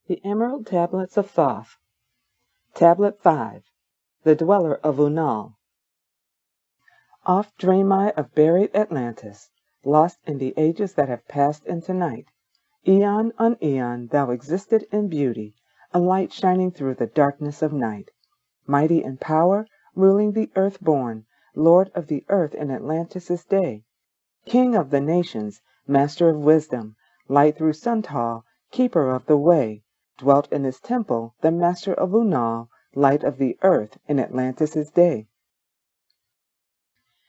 The Emerald Tablets of Thoth. Tablet 5. The Dweller of Unal. Oft dream I of buried Atlantis, lost in the ages that have passed into night. Eon on eon thou existed in beauty, a light shining through the darkness of night. Mighty in power, ruling the earth born, lord of the earth in Atlantis' day. King of the nations, master of wisdom, light through Suntal, keeper of the way. Dwelt in his temple the master of Unal, light of the earth in Atlantis' day.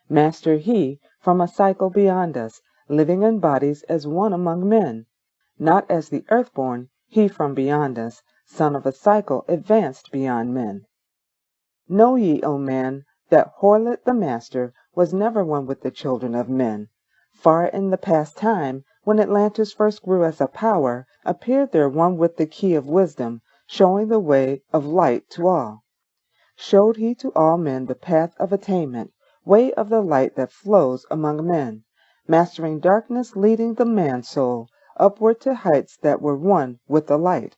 Master he, from a cycle beyond us, living in bodies as one among men. Not as the earthborn, he from beyond us, son of a cycle advanced beyond men. Know ye, O man, that Horlet the master was never one with the children of men. Far in the past time, when Atlantis first grew as a power, appeared there one with the key of wisdom, showing the way of light to all. Showed he to all men the path of attainment, way of the light that flows among men, mastering darkness, leading the man-soul upward to heights that were one with the light.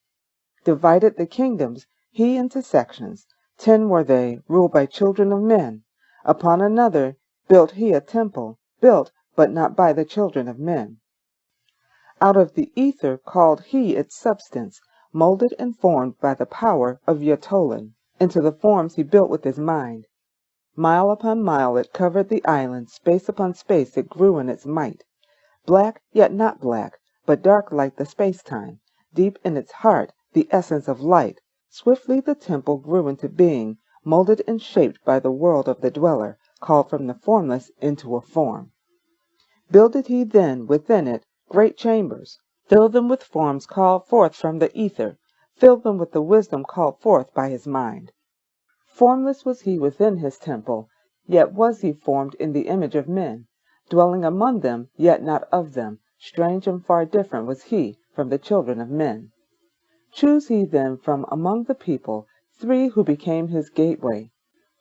Divided the kingdoms, he into sections, 10 were they, ruled by children of men. Upon another built he a temple, built but not by the children of men. Out of the ether called he its substance, molded and formed by the power of Yatolin. Into the forms he built with his mind. Mile upon mile it covered the island, space upon space it grew in its might. Black, yet not black, but dark like the space-time. Deep in its heart, the essence of light. Swiftly the temple grew into being, molded and shaped by the world of the dweller, called from the formless into a form. Builded he then, within it, great chambers, filled them with forms called forth from the ether, filled them with the wisdom called forth by his mind. Formless was he within his temple, yet was he formed in the image of men, dwelling among them, yet not of them. Strange and far different was he from the children of men. Choose he then from among the people 3 who became his gateway.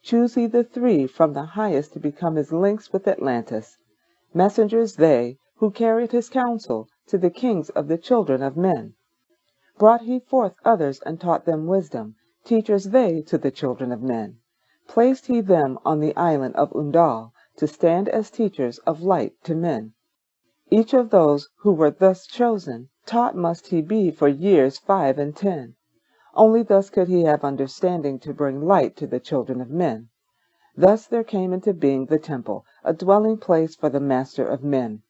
Choose he the 3 from the highest to become his links with Atlantis. Messengers they, who carried his counsel to the kings of the children of men. Brought he forth others and taught them wisdom, teachers they to the children of men. Placed he them on the island of Undal, to stand as teachers of light to men. Each of those who were thus chosen, taught must he be for years 5 and 10. Only thus could he have understanding to bring light to the children of men. Thus there came into being the temple, a dwelling place for the master of men.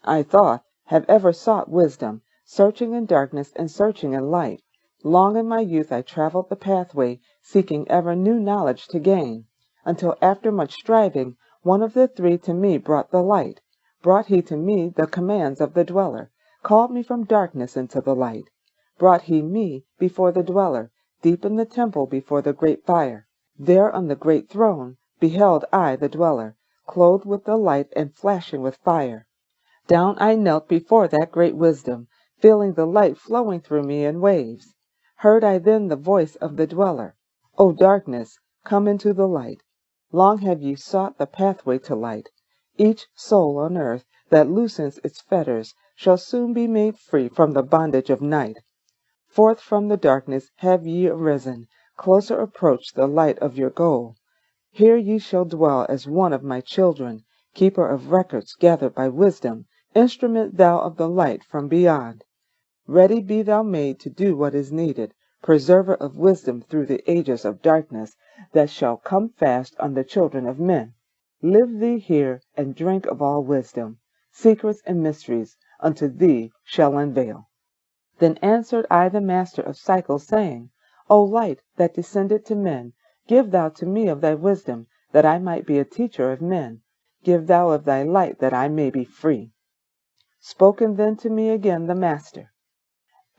I, Thoth, have ever sought wisdom, searching in darkness and searching in light. Long in my youth I traveled the pathway, seeking ever new knowledge to gain, until after much striving, one of the 3 to me brought the light. Brought he to me the commands of the dweller, called me from darkness into the light. Brought he me before the dweller, deep in the temple before the great fire. There on the great throne beheld I the dweller, clothed with the light and flashing with fire. Down I knelt before that great wisdom, feeling the light flowing through me in waves. Heard I then the voice of the dweller, O darkness, come into the light. Long have ye sought the pathway to light. Each soul on earth that loosens its fetters shall soon be made free from the bondage of night. Forth from the darkness have ye arisen, closer approached the light of your goal. Here ye shall dwell as one of my children, keeper of records gathered by wisdom, instrument thou of the light from beyond. Ready be thou made to do what is needed, preserver of wisdom through the ages of darkness that shall come fast on the children of men. Live thee here and drink of all wisdom, secrets and mysteries unto thee shall unveil. Then answered I the master of cycles, saying, O light that descended to men, give thou to me of thy wisdom, that I might be a teacher of men. Give thou of thy light, that I may be free. Spoken then to me again the master,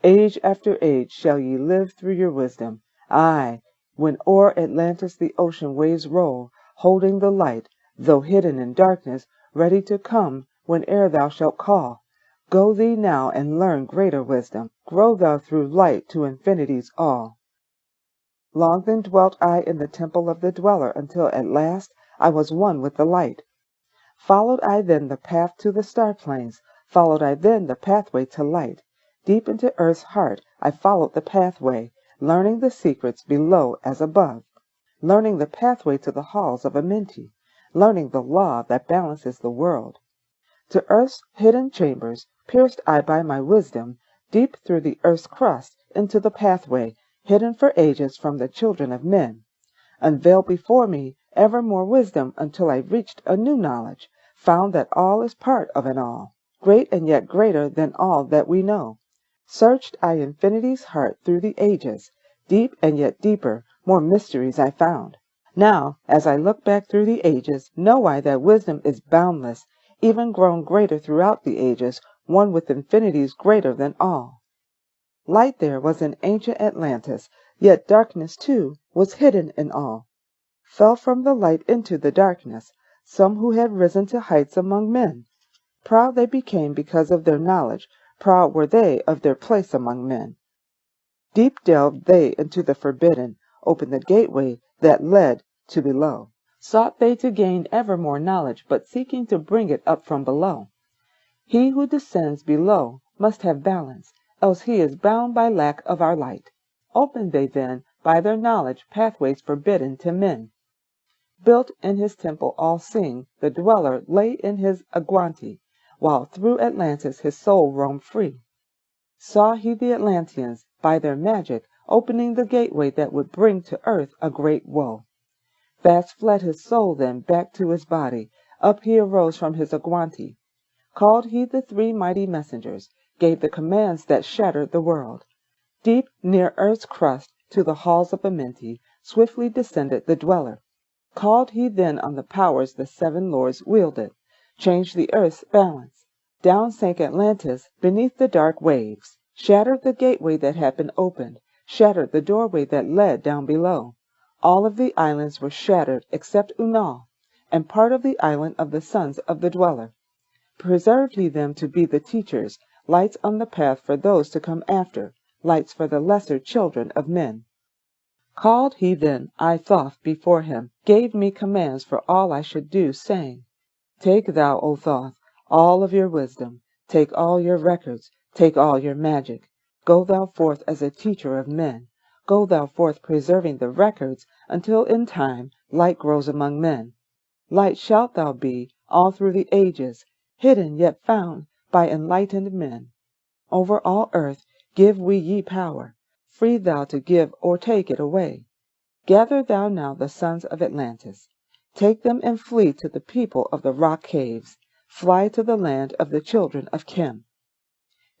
Age after age shall ye live through your wisdom. Aye, when o'er Atlantis the ocean waves roll, holding the light, though hidden in darkness, ready to come whene'er thou shalt call. Go thee now and learn greater wisdom. Grow thou through light to infinity's all. Long then dwelt I in the temple of the dweller, until at last I was one with the light. Followed I then the path to the star plains, followed I then the pathway to light. Deep into earth's heart I followed the pathway, learning the secrets below as above, learning the pathway to the halls of Amenti, learning the law that balances the world. To earth's hidden chambers pierced I by my wisdom, deep through the earth's crust into the pathway, hidden for ages from the children of men. Unveiled before me ever more wisdom until I reached a new knowledge, found that all is part of an all, great and yet greater than all that we know. Searched I infinity's heart through the ages, deep and yet deeper, more mysteries I found. Now, as I look back through the ages, know I that wisdom is boundless, even grown greater throughout the ages, one with infinities greater than all. Light there was in ancient Atlantis, yet darkness too was hidden in all. Fell from the light into the darkness some who had risen to heights among men. Proud they became because of their knowledge, proud were they of their place among men. Deep delved they into the forbidden, opened the gateway that led to below. Sought they to gain ever more knowledge, but seeking to bring it up from below. He who descends below must have balance, else he is bound by lack of our light. Opened they then, by their knowledge, pathways forbidden to men. Built in his temple all-seeing, the dweller lay in his Agwanti, while through Atlantis his soul roamed free. Saw he the Atlanteans, by their magic, opening the gateway that would bring to earth a great woe. Fast fled his soul then back to his body, up he arose from his Agwanti. Called he the three mighty messengers, gave the commands that shattered the world. Deep near earth's crust, to the halls of Amenti, swiftly descended the dweller. Called he then on the powers the seven lords wielded, changed the earth's balance. Down sank Atlantis beneath the dark waves, shattered the gateway that had been opened, shattered the doorway that led down below. All of the islands were shattered except Unal, and part of the island of the sons of the dweller. Preserved he them to be the teachers, lights on the path for those to come after, lights for the lesser children of men. Called he then, I Thoth, before him, gave me commands for all I should do, saying, Take thou, O Thoth, all of your wisdom, take all your records, take all your magic. Go thou forth as a teacher of men. Go thou forth preserving the records, until in time light grows among men. Light shalt thou be all through the ages, hidden yet found by enlightened men. Over all earth give we ye power, free thou to give or take it away. Gather thou now the sons of Atlantis. Take them and flee to the people of the rock caves. Fly to the land of the children of Chem.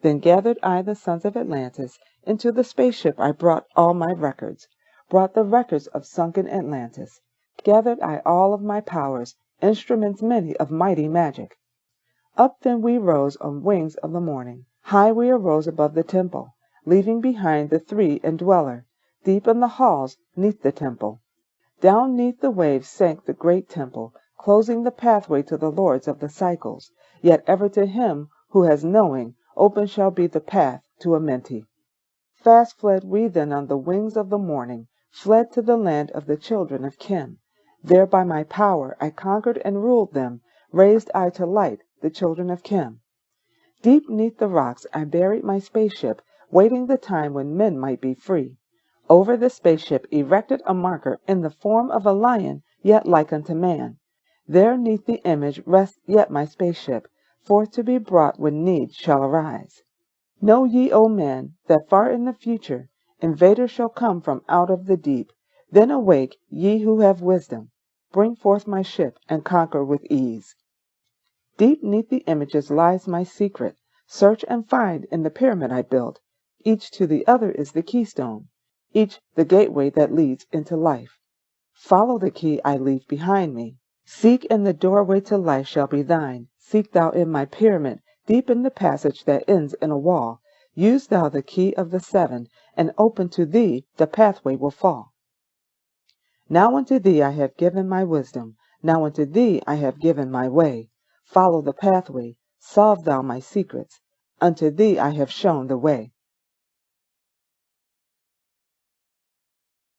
Then gathered I the sons of Atlantis. Into the spaceship I brought all my records, brought the records of sunken Atlantis. Gathered I all of my powers, instruments many of mighty magic. Up then we rose on wings of the morning. High we arose above the temple, leaving behind the three and dweller. Deep in the halls, neath the temple. Down neath the waves sank the great temple, closing the pathway to the lords of the cycles. Yet ever to him who has knowing, open shall be the path to Amenti. Fast fled we then on the wings of the morning, fled to the land of the children of Chem. There by my power I conquered and ruled them, raised I to light the children of Chem. Deep neath the rocks I buried my spaceship, waiting the time when men might be free. Over the spaceship erected a marker in the form of a lion, yet like unto man. There neath the image rests yet my spaceship, forth to be brought when need shall arise. Know ye, O men, that far in the future invaders shall come from out of the deep. Then awake, ye who have wisdom. Bring forth my ship and conquer with ease. Deep neath the images lies my secret. Search and find in the pyramid I built. Each to the other is the keystone, each the gateway that leads into life. Follow the key I leave behind me. Seek in the doorway to life shall be thine. Seek thou in my pyramid, deep in the passage that ends in a wall. Use thou the key of the seven, and open to thee the pathway will fall. Now unto thee I have given my wisdom. Now unto thee I have given my way. Follow the pathway, solve thou my secrets. Unto thee I have shown the way.